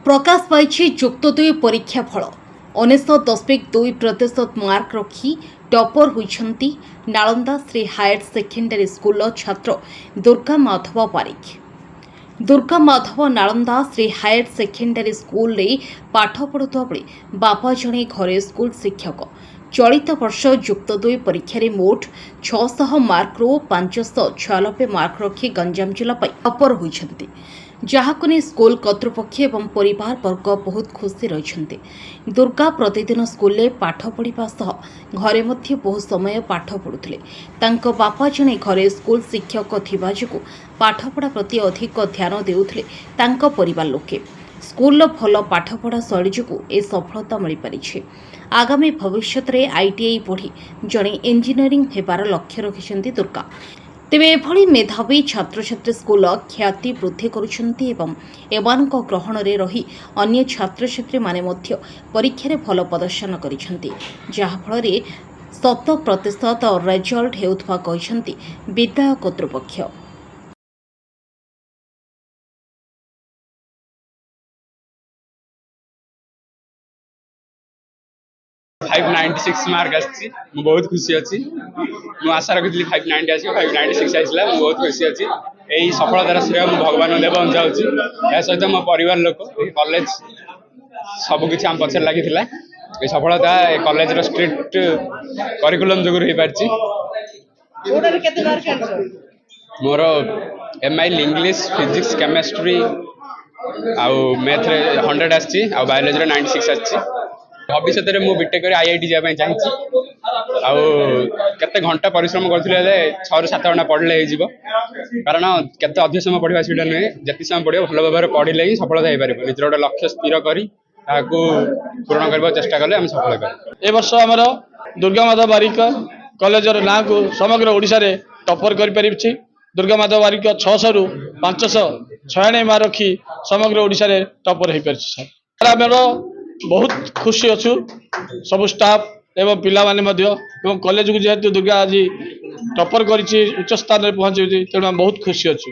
प्रकाश पाई युक्त दुई परीक्षा फल 19.2% मार्क रखी टॉपर होइछंती Nalanda Shri higher secondary school छात्र Durga Madhab Parikh. Durga Madhab Nalanda Shri higher secondary school रे पाठ पढ़ुवा बेले बापा जड़े घरे स्कूल शिक्षक चलित वर्ष युक्त दुई परीक्षा मोट 600 मार्क रू 596 मार्क रखी गंजाम जिला टॉपर होइछंती, जहाको ने स्कूल कर्तृपक्ष एवं परिवार वर्ग बहुत खुशी रही। दुर्गा प्रतिदिन स्कूल पाठ पढ़ा सह घरे मध्य बहुत समय पाठ पढ़ुले। तांको बापा जने घरे स्कूल शिक्षक थिबा जोगु पाठपढ़ा प्रति अधिक ध्यान देउथले। तांको परिवार लोके स्कूल भल पाठपढ़ा शैली जोगु ए सफलता मिल पारिछे। आगामी भविष्य में आईटीआई पढ़ी जड़े इंजीनियरिंग हेबार लक्ष्य रखिछंती दुर्गा। तेबे एभली मेधावी छात्र छात्री स्कूल ख्याति वृद्धि करुछंती एवं एमानक ग्रहण रे रही अन्य छात्र छात्री माने मध्य परीक्षा रे भल प्रदर्शन करिछंती, जहा फल रे 100% रिजल्ट हेउथवा कहिछंती विद्यालय कर्तृपक्ष। 596 मार्क आसी बहुत खुशी अच्छी। मु आशा रखी 590 आस 596 आसला बहुत खुशी अच्छी। यही सफलतार श्रेय मु भगवान देव चाहूँगी। या सहित मो परिवार लोक कॉलेज सबकि आम पचर लगी ये सफलता कॉलेज स्ट्रिक्ट करिकुलम जो हो पार्टी। मोर एमआईएल इंग्लिश फिजिक्स केमिस्ट्री आउ मैथ रे 100 आसी आ बायोलॉजी रे 96 आसी। भविष्य में मुझे बीटेक आईआईटी जावाई चाहिए। केते घंटा परिश्रम करथिले 6 ରୁ 7 घंटा पढ़ले हो, कारण केते अधिक समय पढ़ा सीटा नुहे। जिते समय पढ़ो भल भाव पढ़ले ही सफलता हो पार। निज गोटे लक्ष्य स्थिर करी पूरण करने चेष्टा कले आम सफल कर। ए वर्ष आमर दुर्गा माधव बारिक कॉलेज ना को समग्र ओडिशा रे टॉपर कर पारिछि। दुर्गा माधव बारिक 600 ରୁ 596 मार्क रखी समग्र ओडिशा रे टॉपर हो पारिछि। आमर बहुत खुशी अच्छु सब स्टाफ एवं पिला माने मध्य एवं कॉलेज को जेहेतु दुर्गा आज टॉपर करिछि उच्च स्थान रे पहुंची तेणु बहुत खुशी अच्छु।